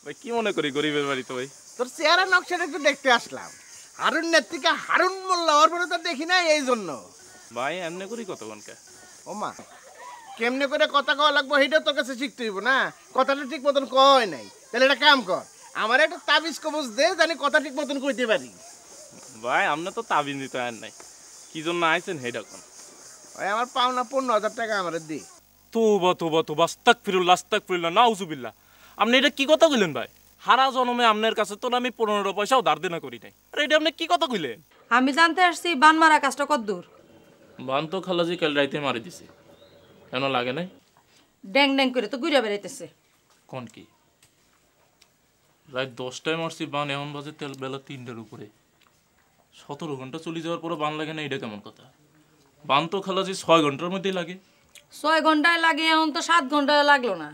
ভাই কি মনে করি গরিবের বাড়ি তো ভাই? তোর চেহারা নকশাটা একটু দেখতে আসলাম। হারুন নেত্রিকা হারুন মোল্লা ওর পরে তো দেখি না, এই জন্য। ভাই এমনি করি কতক্ষণকে? ও মা, কেমনে করে কথা কওয়া লাগবো সেটা তোর কাছে শিখতে হইব না। কথাটা ঠিক মতন কয় নাই, তাহলে একটা কাম কর, আমার একটা তাবিজ কবজ দে, জানি কথা ঠিক মতন কইতে পারি। ভাই আপনি তো তাবিজ দিতে আর নাই, কি জন্য আইছেন হেডা কোন? ওই আমার পাওনা 15,000 টাকা আমার দি। তোবা তোবা তোবা, আস্তাগফিরুল্লাহ নাউজুবিল্লাহ। আপনি এটা কি কথা কইলেন ভাই? হারা জন্মে আপনার কাছে তো আমি 15 পয়সাও ধার দেনা করি নাই, আর এটা আপনি কি কথা কইলেন? আমি জানতে আসছি বান মারা কাজটা কদ্দূর। বান তো খালাজি কাল রাইতে মারি দিছে, কেন লাগে নাই? ড্যাং ড্যাং করে তো ঘুরে বেড়াইতেছে। কোন কি রাত 10টায় মারছি বান, এমন বাজে তেল বেলা 3টার উপরে। 17 ঘন্টা চলে যাওয়ার পরে বান লাগে না, এটা কেমন কথা? বান তো খালাজি 6 ঘন্টার মধ্যেই লাগে। 6 ঘন্টায় লাগে, এখন তো 7 ঘন্টায় লাগলো না।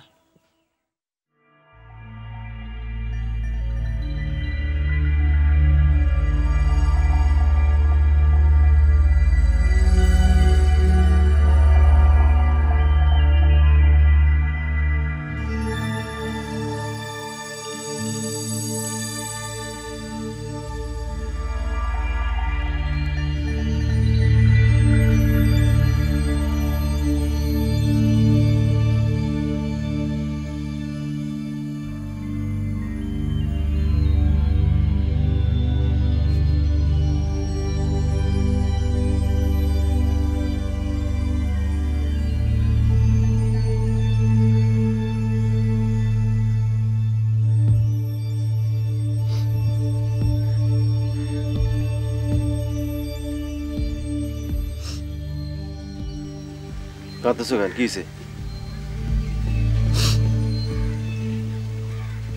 কাঁদতেছো কেন? কি হয়েছে?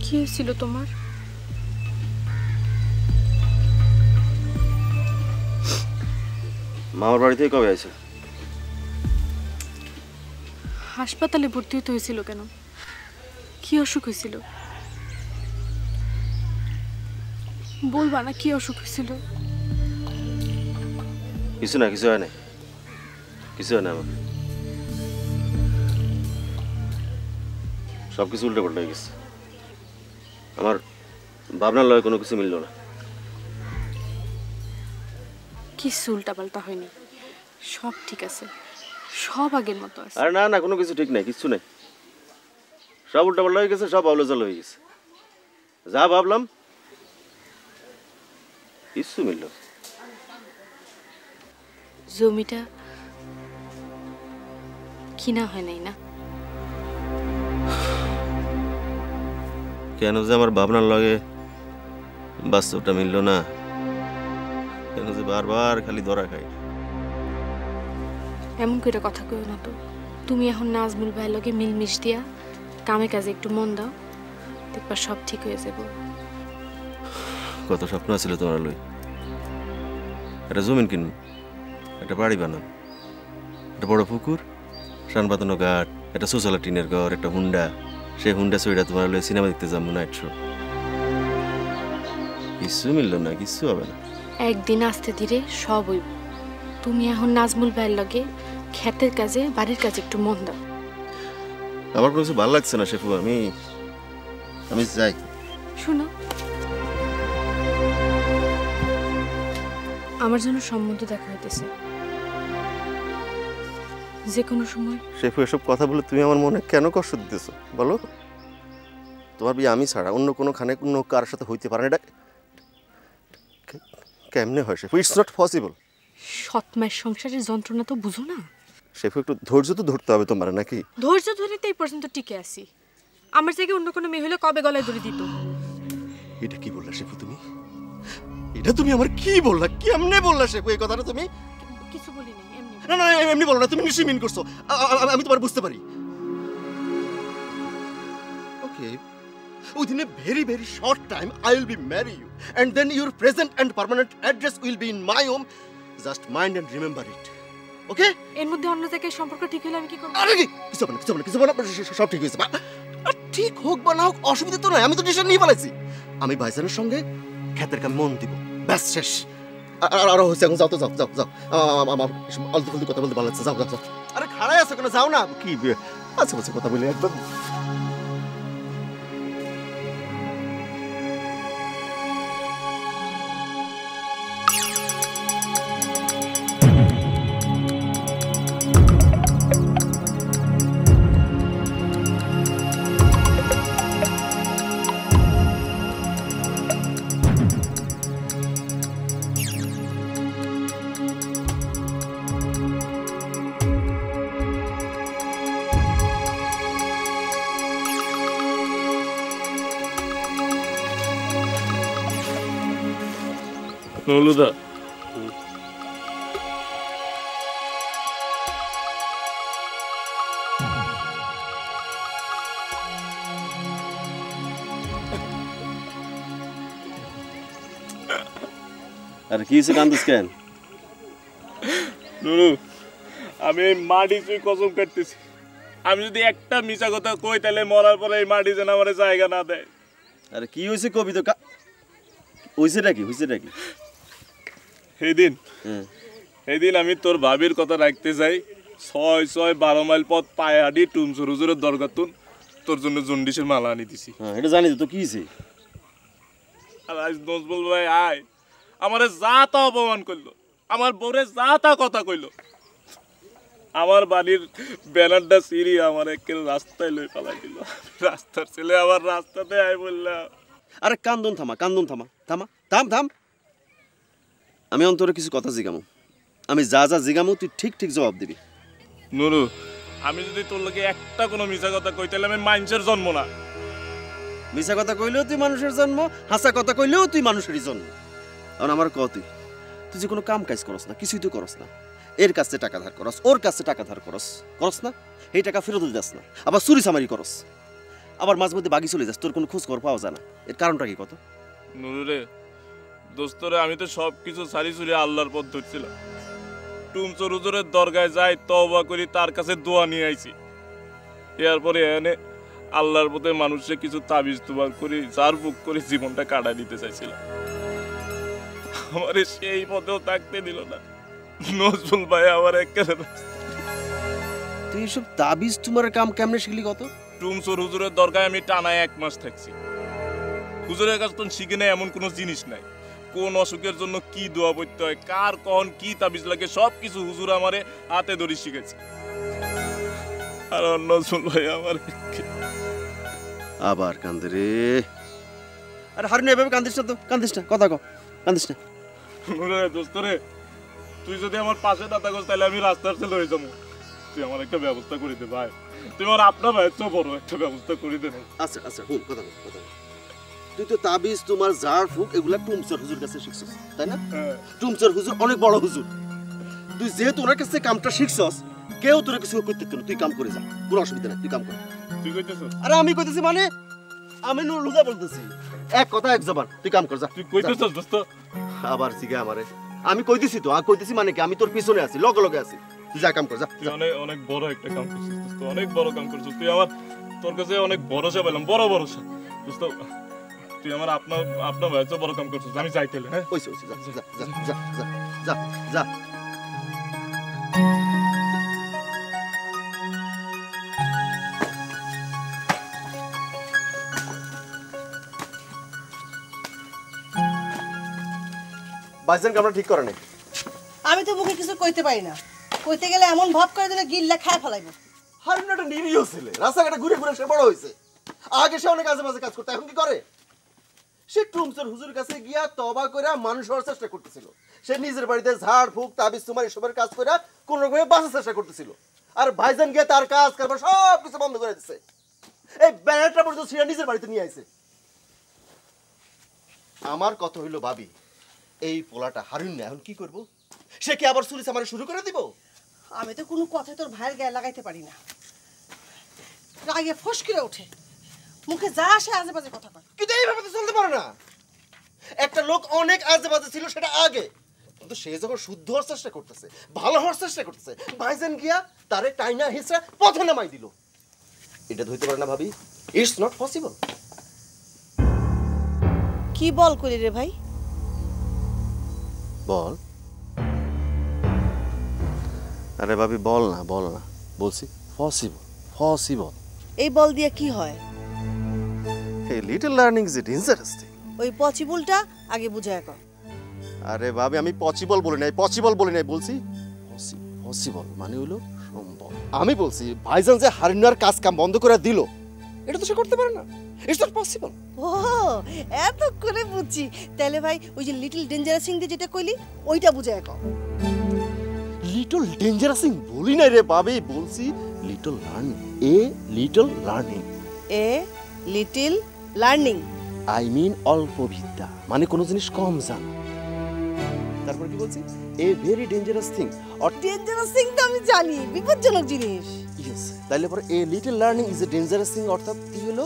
কি হয়েছিল তোমার? মামার বাড়ি থেকে কবে আইছো? হাসপাতালে ভর্তি হতে হয়েছিল কেন? কি অসুখ হয়েছিল? বলবা না কি অসুখ হয়েছিল? কিছু না, কিছু হয় না, কিছু হয় না। আমার সব কিছু উল্টে পাল্টে হয়ে গেছে। আমার ভাবনার লয় কোনো কিছু মিলল না। কিছু উল্টাপাল্টা হয়নি, সব ঠিক আছে, সব আগের মতো আছে। আরে না না, কোনো কিছু ঠিক নাই, কিচ্ছু নাই, সব উল্টা পাল্টা হয়ে গেছে, সব আউলে হয়ে গেছে। যা ভাবলাম কিচ্ছু মিলল। জমিটা কিনা হয় নাই না? কেন যে আমার ভাবনার লগে বাস্তবটা মিলল না, কেন যে বারবার খালি ধরা খাই। এমন করে কথা কইও না তো। তুমি এখন নাজমুল ভাইয়ের লগে মিলমিশ দিয়া কামে কাজে একটু মন দাও, দেখবা সব ঠিক হয়ে যাব। কত স্বপ্ন ছিল তোমার লই, একটা জমিন কিনুন, একটা বাড়ি বানান, একটা বড় পুকুর, সান পাতানো ঘাট, একটা সোসালা টিনের ঘর, একটা হুন্ডা, সেই হুন্ডা চইটা তোমার লই সিনেমা দেখতে যাবো নাইট শো। কিছু মিলল না, কিছু হবে না। একদিন আস্তে ধীরে সব হইব। তুমি এখন নাজমুল ভাইয়ের লগে ক্ষেতের কাজে বাড়ির কাজে একটু মন দাও। আমার কোনো কিছু ভালো লাগছে না শেফু, আমি যাই। শোনো, আমার জন্য সম্বন্ধ দেখা হইতেছে, যে কোনো সময়। শেফু এসব কথা বলে তুমি আমার মনে কেন কষ্ট দিতেছো বলো? তোমার বিয়ে আমি ছাড়া অন্য কোনো খানে অন্য কারোর সাথে হইতে পারে না, এটা কেমনে হয় শেফু? It's not possible. সৎমায়ের সংসারের যন্ত্রণা তো বুঝো না শেফু, একটু ধৈর্য তো ধরতে হবে তোমার, নাকি? ধৈর্য ধরে তো এই পর্যন্ত টিকে আছি। আমার জায়গায় অন্য কোনো মেয়ে হলে কবে গলায় ধরে দিত। এটা কি বললা শেফু তুমি? এটা তুমি আমার কি বললা? কেমনে বললা শেফু এই কথাটা তুমি? কিছু বলি নাই, এমনি। না না, এমনি বলো না, তুমি নিশ্চয়ই মিন করছো, আমি তোমার বুঝতে পারি। ওকে, within a very very short time I will be marry you, and then your present and permanent address will be in my home. Just mind and remember it. Okay? এর মধ্যে অন্য জায়গায় সম্পর্ক ঠিক হলে আমি কি করব? আরে কি কিছু হবে না, কিছু হবে না, কিছু হবে না, সব ঠিক হয়েছে। আর ঠিক হোক বা না হোক অসুবিধা তো নাই, আমি তো ডিসিশন নিয়ে ফেলেছি। আমি ভাইজানের সঙ্গে ক্ষেতের কামে মন দিব, ব্যাস শেষ। আর হয়েছে, এখন যাও তো, যাও যাও যাও, আমার আলতু ফালতু কথা বলতে ভালো লাগছে, যাও যাও যাও। আরে খাড়াই আছে কেন, যাও না। কি আচ্ছা আচ্ছা কথা বলি একদম। নলুদা আরে কি হয়েছে কান্দুস কেন? নুরু আমি এই মাটি চুই কসম কাটতেছি, আমি যদি একটা মিছা কথা কই তাহলে মরার পরে এই মাটি যেন আমার জায়গা না দেয়। আরে কি হয়েছে কবি তো হয়েছেটা কি? সেদিন আমি তোর ভাবির কথা রাখতে যাই 6-12 মাইল পথ পায়ে হাঁটি টুমসুর হুজুরের দরগাতুন তোর জন্য জন্ডিসের মালা আনি দিছি। এটা জানি তো কি হয়েছে? আর আজ নজবুল ভাই আয় আমারে যা তা অপমান করলো, আমার বউরে যা তা কথা কইলো, আমার বাড়ির ব্যানারটা সিঁড়ি আমার একের রাস্তায় লই পালাই দিল। রাস্তার ছেলে আবার রাস্তাতে আয় বললাম। আরে কান্দন থামা থাম। আমি অন্তরে কিছু কথা জিগামু, আমি যা জিগামু তুই ঠিক জবাব দিবি। নুরু আমি যদি তোর লগে একটা কোনো মিছা কথা কই তাহলে আমি মানুষের জন্ম না। মিছা কথা কইলেও তুই মানুষের জন্ম, হাসা কথা কইলেও তুই মানুষেরই জন্ম। কারণ আমার তুই যে কোনো কাম কাজ করস না, কিছুই তুই করস না। এর কাছে টাকা ধার করস, ওর কাছে টাকা ধার করস না, এই টাকা ফেরত দিস না, আবার চুরি চামারি করস, আবার মাঝে মধ্যে বাগি চলে যাস, তোর কোনো খোঁজ খবর পাওয়া যায় না। এর কারণটা কি কত? নুরু রে দোস্তরে আমি তো সব কিছু সারি চুরি আল্লাহর পথ ধরছিলাম। টুমচোর হুজুরের দরগায় যাই, তওবা করি, তার কাছে দোয়া নিয়ে আইছি। এরপরে এনে আল্লাহর পথে মানুষের কিছু তাবিজ তুবার করি, জার বুক করে জীবনটা কাটাই দিতে চাইছিলাম। আমার সেই পথেও থাকতে দিল না নজরুল ভাই। আমার একেবারে তুই সব তাবিজ তোমার কাম কেমনে শিখলি কত? টুমচোর হুজুরের দরগায় আমি টানায় 1 মাস থাকছি। হুজুরের কাছে তো শিখে নেই এমন কোনো জিনিস নাই। কোন অসুখের জন্য কি দোয়া পড়তে হয়, কার কখন কি তাবিজ লাগে, সব কিছু হুজুর আমারে হাতে ধরে শিখেছে। আর নজরুল ভাই আমার আবার কান্দে রে। আরে হারুন এভাবে কান্দিস না, কথা কও, কান্দিস না। দোস্ত রে তুই যদি আমার পাশে না থাকস তাহলে আমি রাস্তার ছেলে হয়ে যাবো। তুই আমার একটা ব্যবস্থা করে দে ভাই, তুই আমার আপনার ভাইয়ের চেয়ে বড় একটা ব্যবস্থা করে দে। আচ্ছা হুন কথা তুই তো তাবিজ তোমার জার ফুক এগুলা টুমচর হুজুর কাছে শিখছস, তাই না? টুমচর হুজুর অনেক বড় হুজুর। তুই যেহেতু ওনার কাছে কামটা শিখছস, কেউ তোর কিছু করতে না, তুই কাম করে যা, কোনো অসুবিধা নাই, তুই কাম কর। তুই কইতেছস? আরে আমি কইতেছি মানে আমি নুরুদা বলতেছি, এক কথা এক জবান, তুই কাম কর যা। তুই কইতেছস দোস্ত? আবার জিগা আমারে, আমি কইতেছি তো, কইতেছি মানে কি, আমি তোর পিছনে আছি, লগে আছি, তুই যা কাম কর যা। তুই অনেক বড় একটা কাম করছিস দোস্ত, অনেক বড় কাম করছিস তুই। আমার তোর কাছে অনেক ভরসা পেলাম, বড় ভরসা দোস্ত। তুই আমার আপনার ভাইয়ের চেয়ে বড় কাম করছিস। আমি যাই তাহলে। হ্যাঁ ওইসে যা। বাইসেন কামরা ঠিক করে নাই। আমি তো মুখে কিছু কইতে পারি না, কইতে গেলে এমন ভাব করে দিলে গিল্লা খায় ফেলাইব। হারুন একটা নিরীহ ছেলে, রাস্তাঘাটে ঘুরে সে বড় হয়েছে। আগে সে অনেক আজে বাজে কাজ করতো, এখন কি করে? সে টুমচর হুজুর কাছে গিয়া তওবা করে মানুষ হওয়ার চেষ্টা করতেছিল। সে নিজের বাড়িতে ঝাড় ফুক তাবিজ তোমার এসবের কাজ করে কোন রকমে বাঁচার চেষ্টা করতেছিল। আর ভাইজান গিয়ে তার কাজ কারবার সব কিছু বন্ধ করে দিচ্ছে। এই ব্যানারটা পর্যন্ত সে নিজের বাড়িতে নিয়ে আইছে। আমার কথা হইল ভাবি, এই পোলাটা হারুন না, এখন কি করব? সে কি আবার চুরি চামারি শুরু করে দিব? আমি তো কোনো কথাই তোর ভাইয়ের গায়ে লাগাইতে পারি না, রাগে ফস করে ওঠে, মুখে যা আসে আজে বাজে কথা কয়। কিন্তু এইভাবে তো চলতে পারে না। একটা লোক অনেক আজে বাজে ছিল সেটা আগে, কিন্তু সে যখন শুদ্ধ হওয়ার চেষ্টা করতেছে, ভালো হওয়ার চেষ্টা করতেছে, ভাইজান গিয়া তারে টাইনা হিসরা পথে নামাই দিল। এটা ধরতে পারে না ভাবি, ইটস নট পসিবল। কি বল করি রে ভাই? বল। আরে ভাবি বল না বলছি পসিবল। এই বল দিয়ে কি হয়? Hey, little learning is interesting. ওই পসিবলটা আগে বুঝায় কর। আরে ভাবি আমি পসিবল বলি নাই, বলছি পসিবল মানে হলো সম্ভব। আমি বলছি ভাইজান যে হারিনার কাজ কাম বন্ধ করে দিল, এটা তো সে করতে পারে না, ইটস নট পসিবল। ও এত করে বুঝছি, তাহলে ভাই ওই যে লিটল ডেঞ্জারাসিং দিয়ে যেটা কইলি ওইটা বুঝায় কর। লিটল ডেঞ্জারাসিং বলি নাই রে ভাবি, বলছি little learning. Little learning I mean অল্প বিদ্যা, মানে কোনো জিনিস কম জান। তারপর কি বলছি a very dangerous thing or dangerous thing তো আমি জানি, বিপজ্জনক জিনিস। ইয়েস, তাইলে পরে a little learning is a dangerous thing, অর্থাৎ কি হলো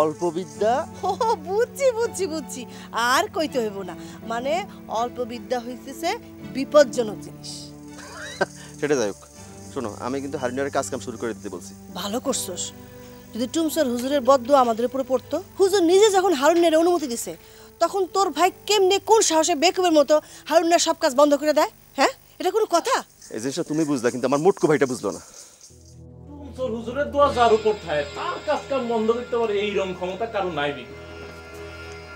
অল্প বিদ্যা। ও বুঝছি বুঝছি বুঝছি, আর কইতে হইব না, মানে অল্প বিদ্যা হইতেছে বিপজ্জনক জিনিস। সেটা যাই হোক, শোনো আমি কিন্তু হারুনের কাজ কাম শুরু করে দিতে বলছি। ভালো করছস। যদি টুমসর হুজুরের বদদুয়া আমাদের উপরে পড়তো, হুজুর নিজে যখন হারুনের অনুমতি দিছে, তখন তোর ভাই কেমনে কোন সাহসে বেকুবের মতো হারুনের সব কাজ বন্ধ করে দেয়? হ্যাঁ, এটা কোনো কথা? এই জিনিসটা তুমি বুঝলা, কিন্তু আমার মুটকু ভাইটা বুঝলো না। তোর হুজুরের দোয়া যার উপর থাকে তার কাজ কাম বন্ধ করতে পারে এই রকম ক্ষমতা কারো নাই বিগু।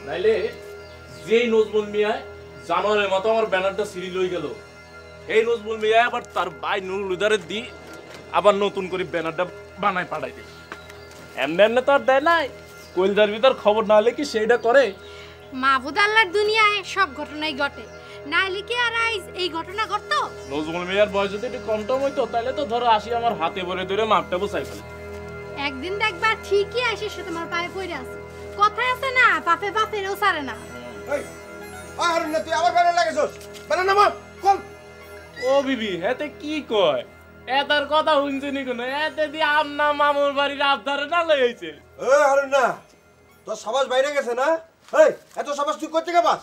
নাইলে যেই নজরুল মিয়া জানোয়ারের মতো আমার ব্যানারটা সিঁড়ি লই গেল, এই নজরুল মিয়া আবার তার ভাই নুরুল হুদারের দি আবার নতুন করে ব্যানারটা বানায় পাঠাই দিল। এমনি এমনি তো আর দেয় নাই, কইলদার ভিতর খবর না হলে কি সেইটা করে? মাহবুদ আল্লাহর দুনিয়ায় সব ঘটনাই ঘটে, নাইলে কি আর আইজ এই ঘটনা ঘটতো? নজরুল মিয়ার বয়স যদি একটু কম টম হইতো তাহলে তো ধরো আসি আমার হাতে ভরে ধরে মাপটা বসাই ফেলে। একদিন দেখবা ঠিকই আইসে সে তোমার পায়ে পড়ে আছে। কথায় আছে না, পাপে বাপেরও সারে না। এই হারুন না, তুই আবার ব্যানার লাগাইছস? ব্যানার নামা কল। ও বিবি হেতে কি কয়? এতার কথা শুনছিনি কোনো, এতে দিয়ে আমনা মামুর বাড়ির আবদারে না লইছে। এ হারুন না, তোর সাবাস বাইরে গেছে না? এই এত সাবাস তুই কই থেকে পাস?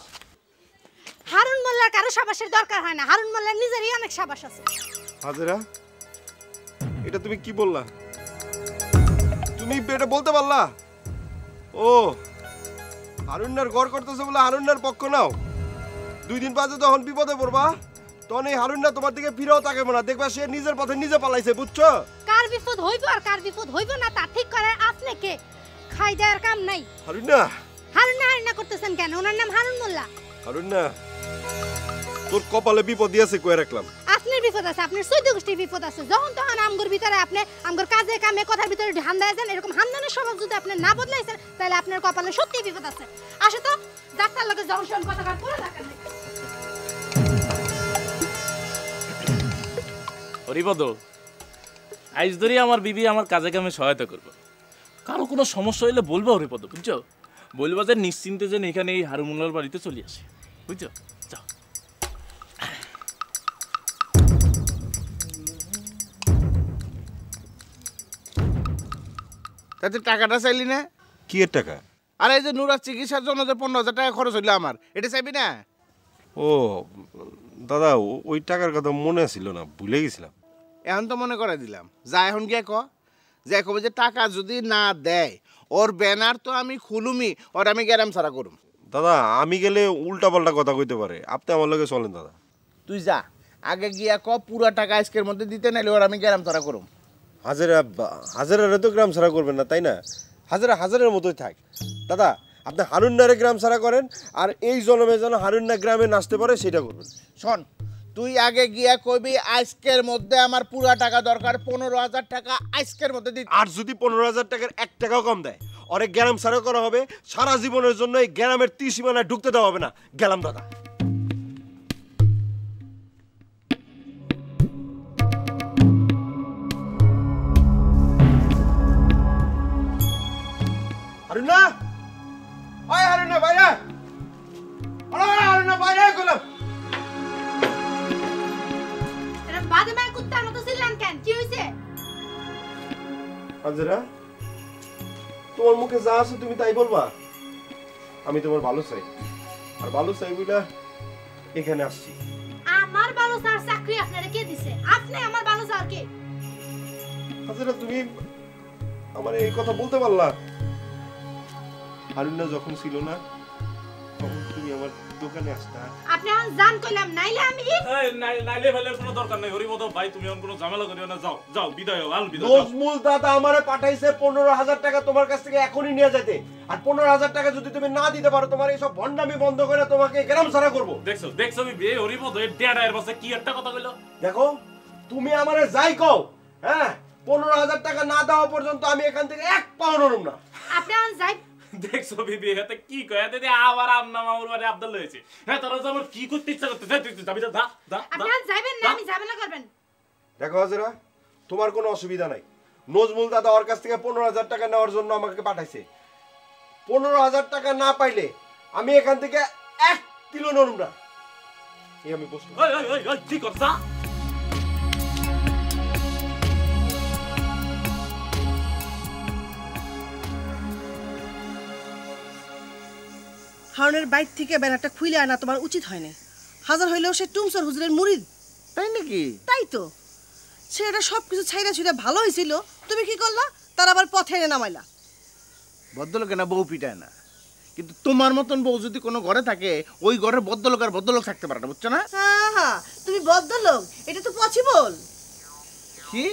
হারুন মোল্লার কারো সাবাসের দরকার হয় না, হারুন মোল্লার নিজেরই অনেক সাবাস আছে। হাজেরা, এটা তুমি কি বললা? তুমি এটা বলতে পারলা? ও হারুন্নার ঘর করতেছে বলে হারুন্নার পক্ষ নাও। 2 দিন বাদে যখন বিপদে পড়বা তখন এই হারুন্না তোমার দিকে ফিরেও তাকাবে না, দেখবা সে নিজের পথে নিজে পালাইছে, বুঝছো? কার বিপদ হইব আর কার বিপদ হইব না তা ঠিক করে আপনি কে? খাই দেওয়ার কাম নাই। হারুন্না, হারুন করতেছেন কেন? ওনার নাম হারুন মোল্লা। হারুন্না, তোর কপালে বিপদ দিয়েছে কয়ে রাখলাম। আপনার বিপদ আছে, আপনার চৈদ্দ গোষ্ঠীর বিপদ আছে। যখন তখন আমগোর ভিতরে আপনি আমগোর কাজে কামে কথার ভিতরে ধান দিয়েছেন, এরকম হান্দানের স্বভাব যদি আপনি না বদলাইছেন তাহলে আপনার কপালে সত্যি বিপদ আছে। আসে তো ডাক্তার লোকের জংশন কথা কার পুরো ডাক্তার। হরিপদ, আইজ ধরে আমার বিবি আমার কাজে কামে সহায়তা করবো। কারো কোনো সমস্যা হইলে বলবো হরিপদ, বুঝছো? বলবো যে নিশ্চিন্তে যেন এখানে এই হারুমুল্লার বাড়িতে চলে আসে, বুঝছো? যাও। তাতে টাকাটা চাইলি না? কি এর টাকা? আর এই যে নুরার চিকিৎসার জন্য যে 15,000 টাকা খরচ হইলো আমার, এটা চাইবি না? ও দাদা, ওই টাকার কথা মনে ছিল না, ভুলে গেছিলাম। এখন তো মনে করে দিলাম। যা এখন গিয়ে যে কবে যে টাকা যদি না দেয় ওর ব্যানার তো আমি খুলুমি, ওর আমি গ্যারাম ছাড়া করুম। দাদা, আমি গেলে উল্টা পাল্টা কথা কইতে পারে, আপনি আমার লগে চলেন দাদা। তুই যা আগে গিয়া পুরা টাকা আজকের মধ্যে দিতে নাইলে ওর আমি গ্যারাম ছাড়া করুম। হাজারা তো গ্রাম ছাড়া করবেন না, তাই না? হাজারের মতোই থাক। দাদা, আপনি হারুন্নারে গ্রাম ছাড়া করেন, আর এই জন্মে যেন হারুন্না গ্রামে নাচতে পারে সেটা করবেন। শোন, তুই আগে গিয়া কইবি আজকের মধ্যে আমার পুরা টাকা দরকার, 15,000 টাকা আজকের মধ্যে দিতে। আর যদি 15,000 টাকার 1 টাকাও কম দেয়, ওরে গ্রাম ছাড়া করা হবে, সারা জীবনের জন্য এই গ্রামের ত্রিসীমানায় ঢুকতে দেওয়া হবে না। গেলাম দাদা। হারুনা, ওই হারুনা বাইরে, হারুনা বাইরে কইলাম। এটা বাদে মার কুত্তার মতো ছিলেন কেন? কি হইছে? হাজেরা, তোমার মুখে যা আছে তুমি তাই বলবা। আমি তোমার ভালো চাই, আর ভালো চাই বইলা এখানে আসছি। আমার ভালো স্যার চাকরি আপনারা কে দিছে? আপনি আমার ভালো স্যার কে? হাজেরা, তুমি আমার এই কথা বলতে পারলা? হারুন্না যখন ছিল না তখন তুমি আমার দোকানে আসতা। আপনি এখন জান কইলাম, নাইলে আমি নাইলে ফেলে কোনো দরকার নাই হরিপদ ভাই, তুমি এখন কোনো ঝামেলা করিও না। যাও যাও, বিদায় হও, বিদায়। নজমুল দাদা আমারে পাঠাইছে 15,000 টাকা তোমার কাছ থেকে এখনই নিয়ে যেতে, আর 15,000 টাকা যদি তুমি না দিতে পারো তোমার এই সব ভন্ডামি বন্ধ করে তোমাকে গ্রাম ছাড়া করবো। দেখছো বিবে হরিপদ এই ডেড়ায়ের বসে কি একটা কথা কইলো। দেখো, তুমি আমারে যাই কও, হ্যাঁ 15,000 টাকা না দেওয়া পর্যন্ত আমি এখান থেকে এক পাও নড়ুম না। আপনি এখন যাই। দেখছো বিবি হাতে কি কয়, এতে আবার আমনা মামুর বাড়ি আবদাল হয়েছে। হ্যাঁ, তারা আমার কি করতে ইচ্ছা করতে যাবি, যা। আপনি এখন যাইবেন না, আমি ঝামেলা করবেন। দেখো হাজেরা, তোমার কোনো অসুবিধা নাই। নজমুল দাদা ওর কাছ থেকে 15,000 টাকা নেওয়ার জন্য আমাকে পাঠাইছে। 15,000 টাকা না পাইলে আমি এখান থেকে 1 কিলো নড়ুম না। এই আমি বসলাম। কি করছা? হারুনের বাইর থেকে ব্যানারটা খুইলে আনা তোমার উচিত হয় না। হাজার হইলেও সে টুমসর হুজুরের মুরিদ, তাই নাকি? তাই তো। সে এটা সব কিছু ছাইরা ছুইরা ভালো হয়েছিল, তুমি কি করলা? তার আবার পথে এনে নামাইলা। ভদ্রলোকে না বউ পিটায় না, কিন্তু তোমার মতন বউ যদি কোনো ঘরে থাকে, ওই ঘরের ভদ্রলোক আর ভদ্রলোক থাকতে পারে না, বুঝছো না? হ্যাঁ, তুমি ভদ্রলোক, এটা তো পসিবল। কি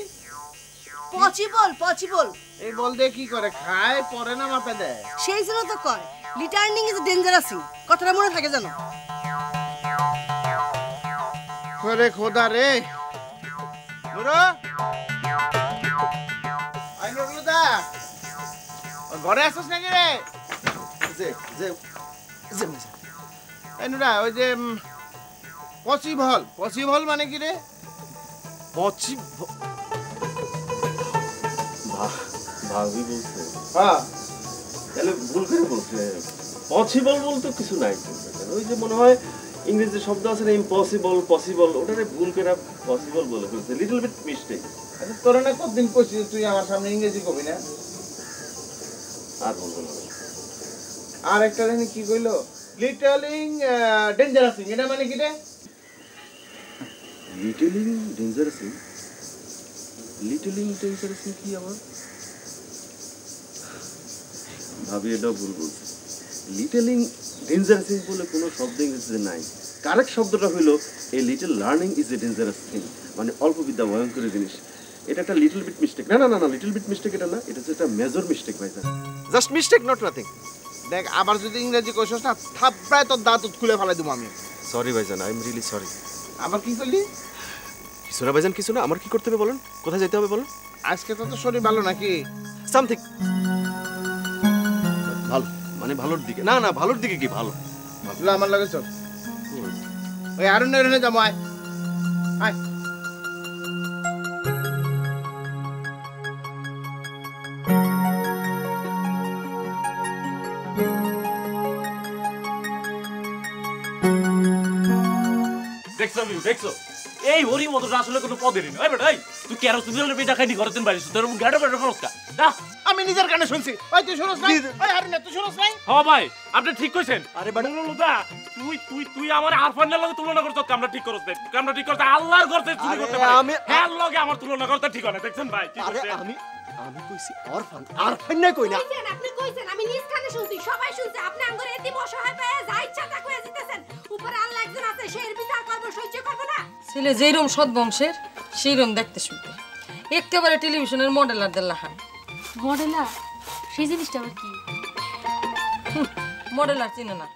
পসিবল। এই বল দিয়ে কি করে? খায়, পরে না মাথায় দেয়? সেই জন্য তো কয় রিটার্নিং ইজ ডেঞ্জারাস থিং, কথাটা মনে থাকে জানো? ওরে খোদা রে! নুরো, আই নুরুদা, ঘরে আসছিস নাকি রে? যে যে যে এই নুরা, ওই যে পসিবল মানে কি রে? ভাবি বলছে হ্যাঁ, তাহলে ভুল করে বলছে। পসিবল বলতে কিছু নাই, ওই যে মনে হয় ইংরেজি শব্দ আছে না, পসিবল, ওটারে ভুল করে পসিবল বলে ফেলছে, লিটল বিট মিস্টেক। আচ্ছা তোরা না কতদিন কইছিস তুই আমার সামনে ইংরেজি কবি না? আর বলবো না। আর একটা জানি কি কইলো, লিটলিং ডেঞ্জারাস, এটা মানে কি রে? লিটলিং ডেঞ্জারাস কি আমার ভাবি এটাও ভুল বলছে। লিটলিং ডেঞ্জারাস বলে কোনো শব্দ ইংরেজিতে নাই। কারেক্ট শব্দটা হইলো a little learning is a dangerous thing, মানে অল্প বিদ্যা ভয়ঙ্কর জিনিস। এটা একটা লিটল বিট মিস্টেক। না, লিটল বিট মিস্টেক এটা না, এটা হচ্ছে একটা মেজর মিস্টেক ভাইজান। Just mistake, not nothing. দেখ, আবার যদি ইংরেজি কইছস না, থাপড়ায় তোর দাঁত খুলে ফেলাই দেবো আমি। সরি ভাইজান, আই এম রিয়েলি সরি। আবার কি করলি? কিছু না ভাইজান, কিছু না। আমার কি করতে হবে বলেন? কোথায় যেতে হবে বলেন? আজকে তো তোর শরীর ভালো নাকি? সামথিং ভালো, মানে ভালোর দিকে। না, ভালোর দিকে কি ভালো? ভাবলো আমার লাগে চল, ওই আরণ্যের এনে যাবো। আয় আয়। দেখছো এই হরি মতটা আসলে কোনো পদেরই নয়। বেটা, তুই কেরোসিনের পেটা খাইনি ঘরের বাইরে তোর গাড়ো গাড়ো খরচকা না। আমি নিজের কানে শুনছি। ওই তুই শুনছ না? ওই আরণ্য তুই শুনছ না? হ্যাঁ ভাই, আপনি ঠিক কইছেন। আরে বাড়ি লুদা, তুই আমার আরফানের লগে তুলনা করছ, কামটা ঠিক করছ। কামটা ঠিক করতে আল্লাহর করতে চুরি করতে পারে। হ্যাঁ লগে আমার তুলনা করতে ঠিক হয় না, দেখছেন ভাই? কি আরে করছেন? আমি কইছি আরফান না কই না। আপনি কইছেন, আমি নিজ কানে শুনছি, সবাই শুনছে। আপনি আমগরে এতি অসহায় পেয়ে যা ইচ্ছা তা কইয়া দিতেছেন। উপরে আল্লাহ একজন আছে, সেই বিচার করব, সহ্য করব না। ছেলে যেরম সৎ বংশের সেইরম দেখতে শুনতে, একেবারে টেলিভিশনের মডেলারদের লাহান। মডেলার সেই জিনিসটা আবার কি? মডেলার চিনে না।